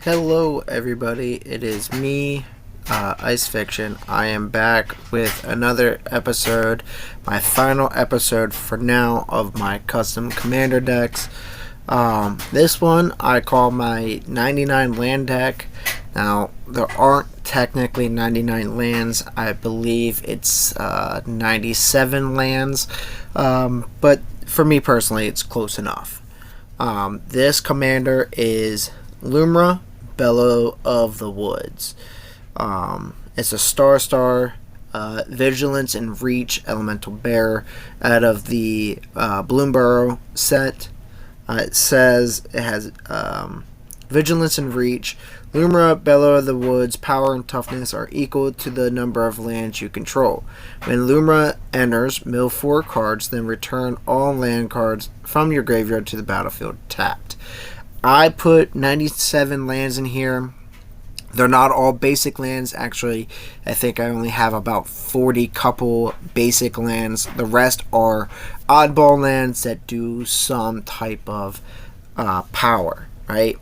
Hello, everybody. It is me, Ice Fiction. I am back with another episode, my final episode for now of my custom commander decks. This one I call my 99 land deck. Now, there aren't technically 99 lands. I believe it's 97 lands. But for me personally, it's close enough. This commander is Lumra, Bellow of the Woods. It's a star, vigilance and reach elemental bear out of the Bloomburrow set. It says it has vigilance and reach. Lumra, Bellow of the Woods, power and toughness are equal to the number of lands you control. When Lumra enters, mill 4 cards, then return all land cards from your graveyard to the battlefield tapped. I put 97 lands in here. They're not all basic lands. Actually, I think I only have about 40 couple basic lands. The rest are oddball lands that do some type of power, right?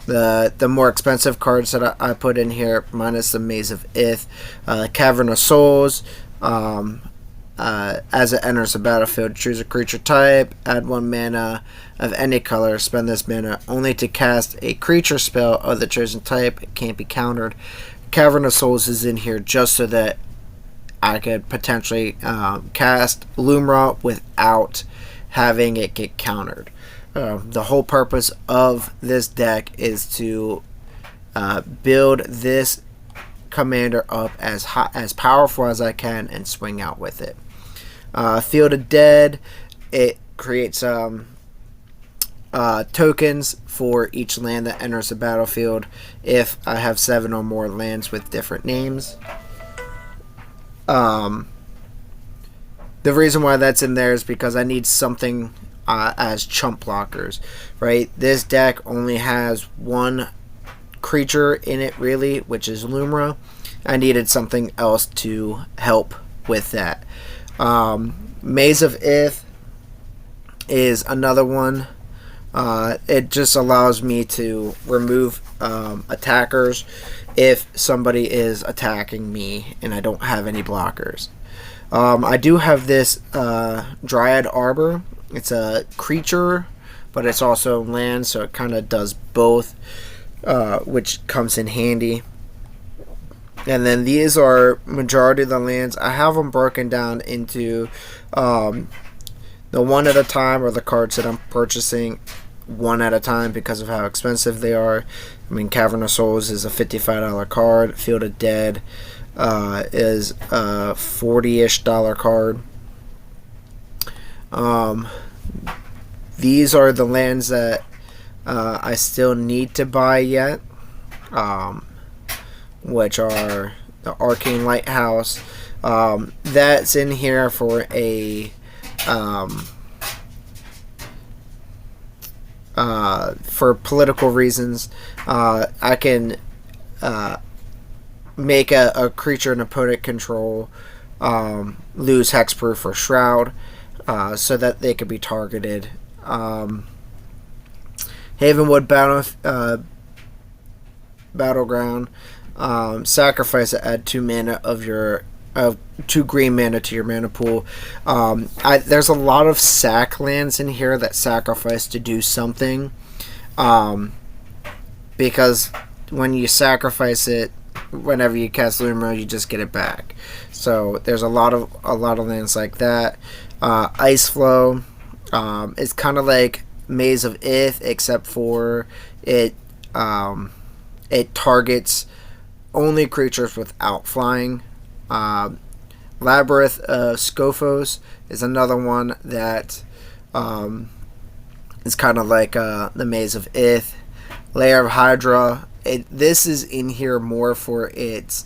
The more expensive cards that I put in here, minus the Maze of Ith, Cavern of Souls. As it enters the battlefield, choose a creature type, add 1 mana of any color, spend this mana only to cast a creature spell of the chosen type. It can't be countered. Cavern of Souls is in here just so that I could potentially cast Lumra without having it get countered. The whole purpose of this deck is to build this commander up as powerful as I can and swing out with it. Field of Dead, it creates tokens for each land that enters the battlefield if I have 7 or more lands with different names. The reason why that's in there is because I need something as chump blockers, right? This deck only has 1 creature in it, really, which is Lumra. I needed something else to help with that. Maze of Ith is another one. It just allows me to remove attackers if somebody is attacking me and I don't have any blockers. I do have this Dryad Arbor. It's a creature, but it's also land, so it kind of does both, which comes in handy. And then these are majority of the lands. I have them broken down into the one at a time, or the cards that I'm purchasing one at a time because of how expensive they are. I mean, Cavern of Souls is a $55 card. Field of Dead is a $40-ish card. These are the lands that I still need to buy yet. Which are the Arcane Lighthouse. That's in here for a for political reasons. I can make a creature an opponent control lose hexproof or shroud, so that they could be targeted. Havenwood Battleground. Sacrifice it, add 2 mana of 2 green mana to your mana pool. There's a lot of sack lands in here that sacrifice to do something, because when you sacrifice it, whenever you cast Lumra, you just get it back. So there's a lot of lands like that. Ice Flow, it's kind of like Maze of Ith, except for it targets only creatures without flying. Labyrinth of Scophos is another one that is kind of like the Maze of Ith. Lair of Hydra. This is in here more for its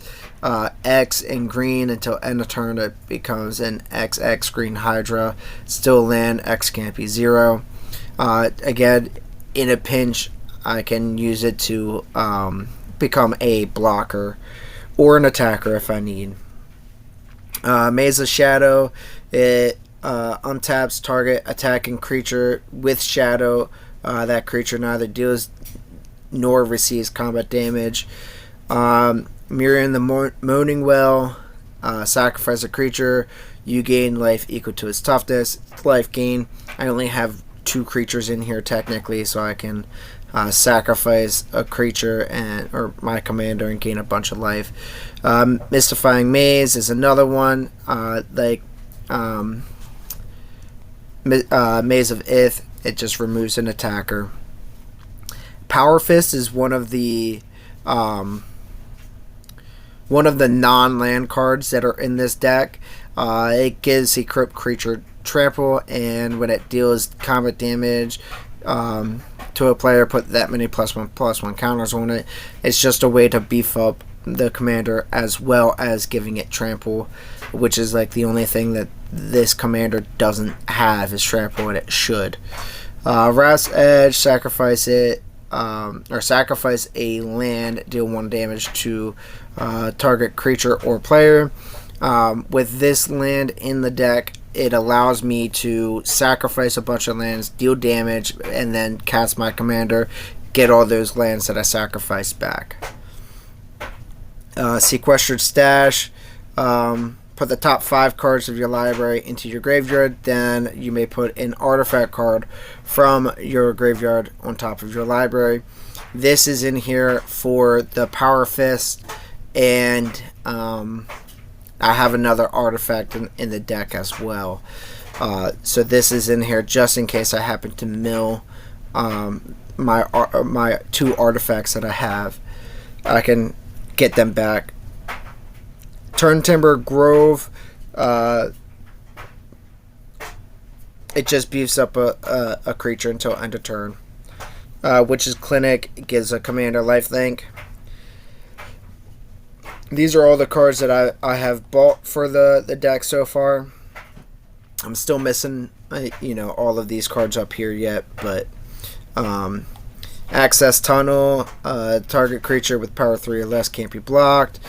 X and green until end of turn. It becomes an XX green Hydra. Still land. X can't be 0. Again, in a pinch, I can use it to become a blocker or an attacker if I need. Maze of Shadow, it untaps target attacking creature with shadow. That creature neither deals nor receives combat damage. Mirroring the Moaning Well, sacrifice a creature, you gain life equal to its toughness. Life gain, I only have 2 creatures in here technically, so I can sacrifice a creature or my commander and gain a bunch of life. Mystifying Maze is another one, Maze of Ith. It just removes an attacker. Power Fist is one of the non-land cards that are in this deck. It gives Equipped Creature trample, and when it deals combat damage to a player, put that many +1/+1 counters on it. It's just a way to beef up the commander as well as giving it trample, which is like the only thing that this commander doesn't have is trample, and it should. Wrath's Edge, sacrifice it, or sacrifice a land, deal 1 damage to target creature or player. With this land in the deck, it allows me to sacrifice a bunch of lands, deal damage, and then cast my commander, get all those lands that I sacrificed back. Sequestered Stash, put the top 5 cards of your library into your graveyard, then you may put an artifact card from your graveyard on top of your library. This is in here for the Power Fist, and I have another artifact in the deck as well. So this is in here just in case I happen to mill my 2 artifacts that I have. I can get them back. Turntimber Grove. It just beefs up a creature until end of turn. Witch's Clinic gives a commander lifelink. These are all the cards that I have bought for the deck so far. I'm still missing, all of these cards up here yet, but Access Tunnel, target creature with power 3 or less can't be blocked.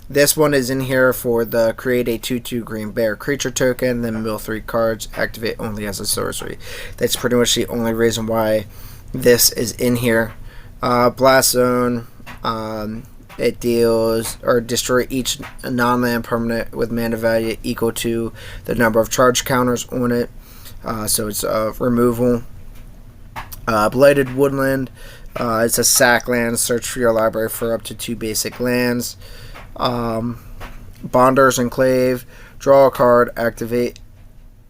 This one is in here for the create a 2/2 green bear creature token, then mill 3 cards, activate only as a sorcery. That's pretty much the only reason why this is in here. Blast Zone. It deals or destroy each non-land permanent with mana value equal to the number of charge counters on it. So it's removal. Blighted Woodland. It's a sack land. Search for your library for up to 2 basic lands. Bonder's Enclave. Draw a card. Activate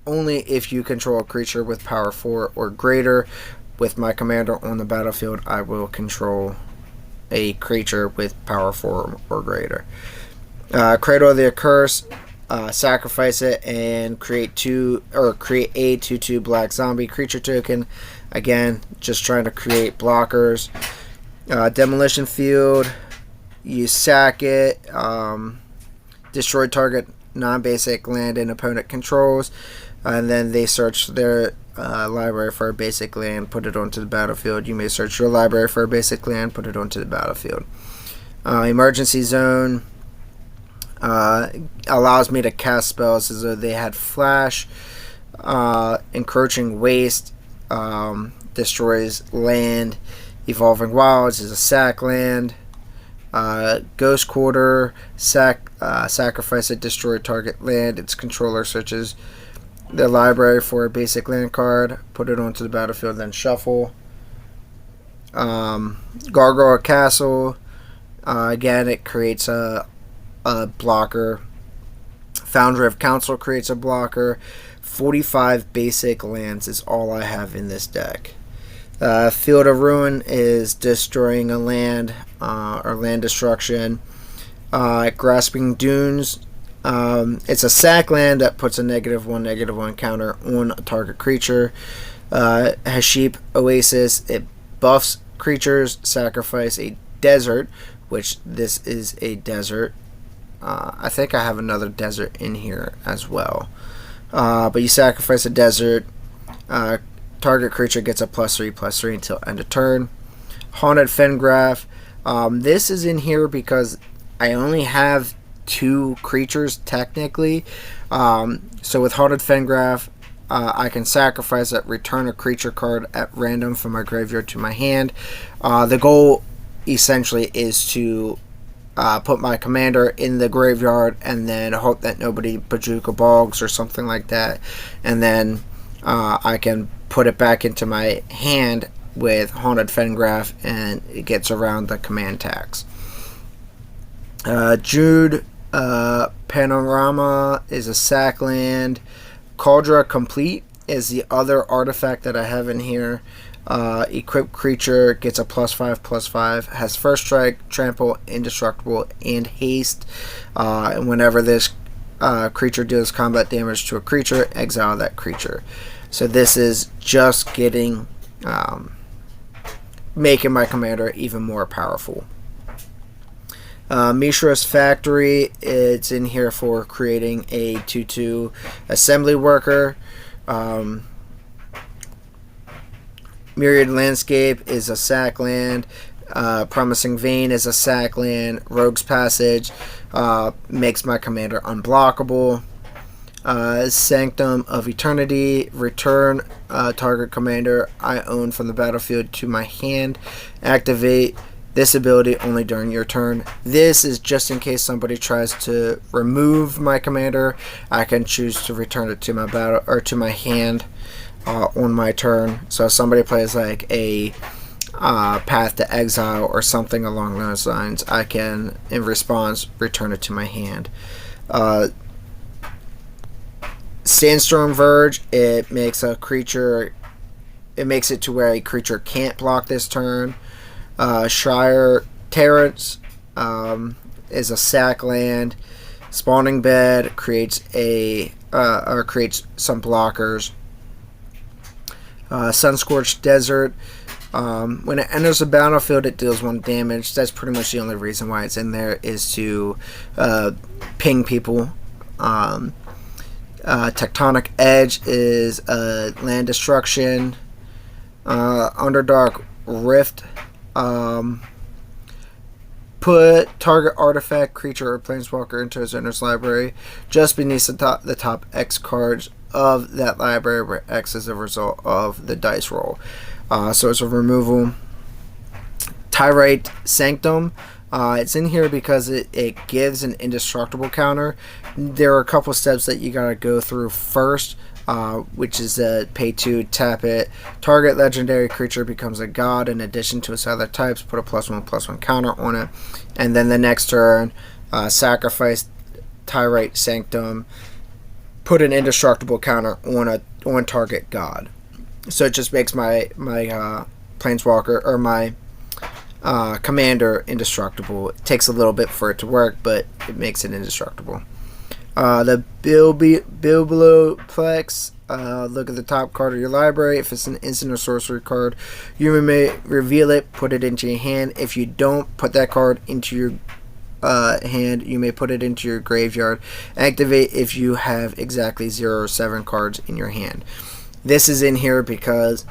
only if you control a creature with power 4 or greater. With my commander on the battlefield, I will control a creature with power 4 or greater. Cradle of the Accursed, sacrifice it and create a 2/2 black zombie creature token. Again, just trying to create blockers. Demolition Field, you sack it, destroy target non-basic land an opponent controls, and then they search their library for a basic land, put it onto the battlefield. You may search your library for a basic land, put it onto the battlefield. Emergency Zone allows me to cast spells as though they had flash. Encroaching Waste destroys land. Evolving Wilds is a sack land. Ghost Quarter, sacrifice it, destroy target land. Its controller searches the library for a basic land card, put it onto the battlefield, then shuffle. Gargoyle Castle, again, it creates a blocker. Foundry of Council creates a blocker. 45 basic lands is all I have in this deck. Field of Ruin is destroying a land or land destruction. Grasping Dunes, it's a sack land that puts a -1/-1 counter on a target creature. Haship Oasis, it buffs creatures. Sacrifice a desert, which this is a desert. I think I have another desert in here as well. But you sacrifice a desert. Target creature gets a +3/+3 until end of turn. Haunted Fengraf. This is in here because I only have 2 creatures technically. So with Haunted Fengraf, I can sacrifice it, return a creature card at random from my graveyard to my hand. The goal essentially is to put my commander in the graveyard and then hope that nobody Bajuka Bogs or something like that, and then I can put it back into my hand with Haunted Fengraf, and it gets around the command tax. Jude Panorama is a sack land. Cauldra Complete is the other artifact that I have in here. Equipped creature gets a +5/+5, has first strike, trample, indestructible, and haste. And whenever this creature deals combat damage to a creature, exile that creature. So this is just getting making my commander even more powerful. Mishra's Factory, it's in here for creating a 2/2 assembly worker. Myriad Landscape is a sack land. Promising Vein is a sack land. Rogue's Passage makes my commander unblockable. Sanctum of Eternity, return target commander I own from the battlefield to my hand. Activate this ability only during your turn. This is just in case somebody tries to remove my commander. I can choose to return it to my battle or to my hand on my turn. So if somebody plays like a Path to Exile or something along those lines, I can, in response, return it to my hand. Sandstorm Verge, it makes a creature, it makes it to where a creature can't block this turn. Shire Terrence is a sack land. Spawning Bed creates creates some blockers. Sunscorched Desert, when it enters the battlefield, it deals 1 damage. That's pretty much the only reason why it's in there, is to ping people. Tectonic Edge is land destruction. Underdark Rift, put target artifact, creature, or planeswalker into his owner's library just beneath the top X cards of that library, where X is the result of the dice roll. So it's a removal. Tyrite Sanctum, it's in here because it gives an indestructible counter. There are a couple steps that you gotta go through first, which is pay 2, tap it. Target legendary creature becomes a god in addition to its other types. Put a +1/+1 counter on it, and then the next turn, sacrifice Tyrite Sanctum. Put an indestructible counter on target god. So it just makes my planeswalker or my commander indestructible. It takes a little bit for it to work, but it makes it indestructible. The Bellow Plex, look at the top card of your library. If it's an instant or sorcery card, you may reveal it, put it into your hand. If you don't put that card into your hand, you may put it into your graveyard. Activate if you have exactly 0 or 7 cards in your hand. This is in here because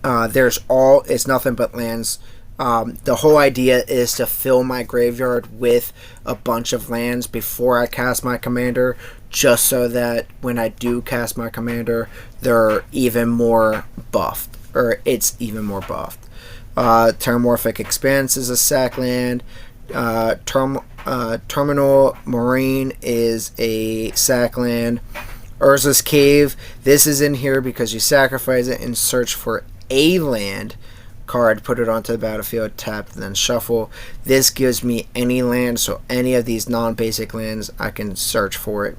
it's nothing but lands. The whole idea is to fill my graveyard with a bunch of lands before I cast my commander, just so that when I do cast my commander, they're even more buffed, or it's even more buffed. Terramorphic Expanse is a sack land. Terminal Marine is a sack land. Urza's Cave, this is in here because you sacrifice it and search for a land card, put it onto the battlefield, tap, and then shuffle. This gives me any land, so any of these non-basic lands, I can search for it.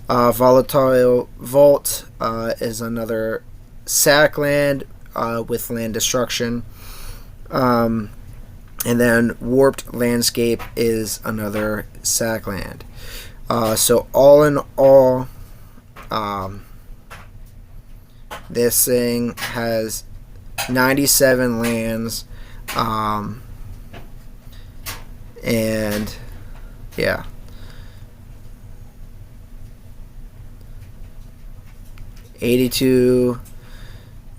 Volatile Vault is another sack land with land destruction. And then Warped Landscape is another sack land. So all in all, this thing has 97 lands, and yeah, '82.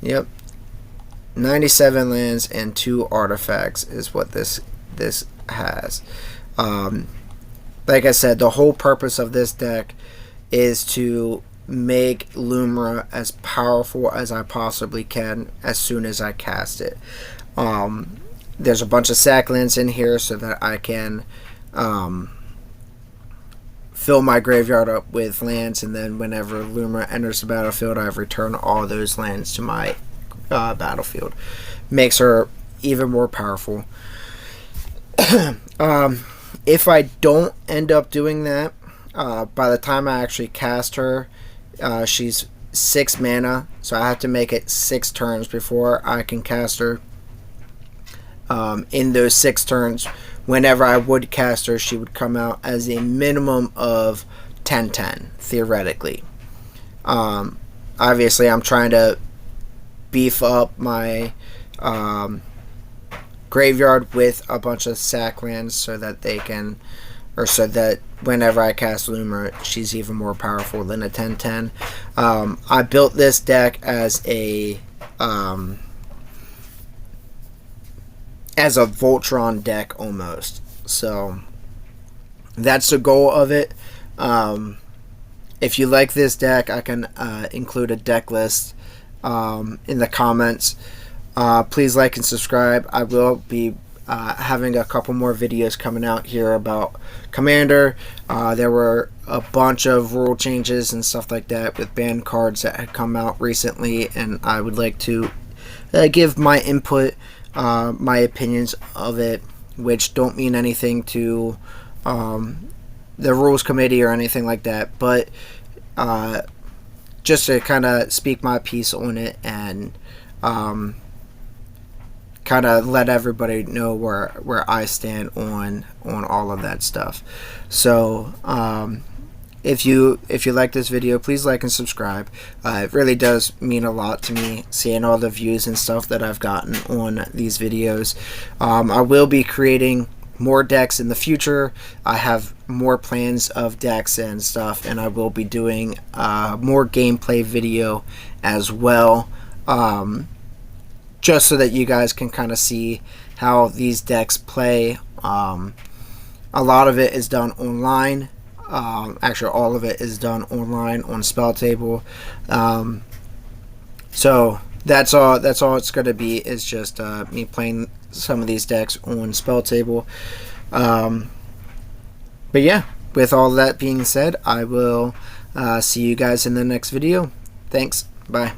Yep, 97 lands and 2 artifacts is what this has. Like I said, the whole purpose of this deck is to make Lumra as powerful as I possibly can as soon as I cast it. There's a bunch of sack lands in here so that I can fill my graveyard up with lands, and then whenever Lumra enters the battlefield, I return all those lands to my battlefield. Makes her even more powerful. If I don't end up doing that, by the time I actually cast her, she's 6 mana, so I have to make it 6 turns before I can cast her. In those 6 turns, whenever I would cast her, she would come out as a minimum of 10/10, theoretically. Obviously, I'm trying to beef up my graveyard with a bunch of sack lands so that they can, or so that whenever I cast Lumra, she's even more powerful than a 10/10. I built this deck as a Voltron deck almost. So that's the goal of it. If you like this deck, I can include a deck list in the comments. Please like and subscribe. I will be having a couple more videos coming out here about Commander. There were a bunch of rule changes and stuff like that with banned cards that had come out recently, and I would like to give my input, my opinions of it, which don't mean anything to the rules committee or anything like that, but just to kind of speak my piece on it and kind of let everybody know where I stand on all of that stuff. So if you like this video, please like and subscribe. It really does mean a lot to me, seeing all the views and stuff that I've gotten on these videos. I will be creating more decks in the future. I have more plans of decks and stuff, and I will be doing more gameplay video as well, just so that you guys can kind of see how these decks play. A lot of it is done online. Actually, all of it is done online on Spell Table. So that's all it's going to be, is just me playing some of these decks on Spell Table. But yeah, with all that being said, I will see you guys in the next video. Thanks. Bye.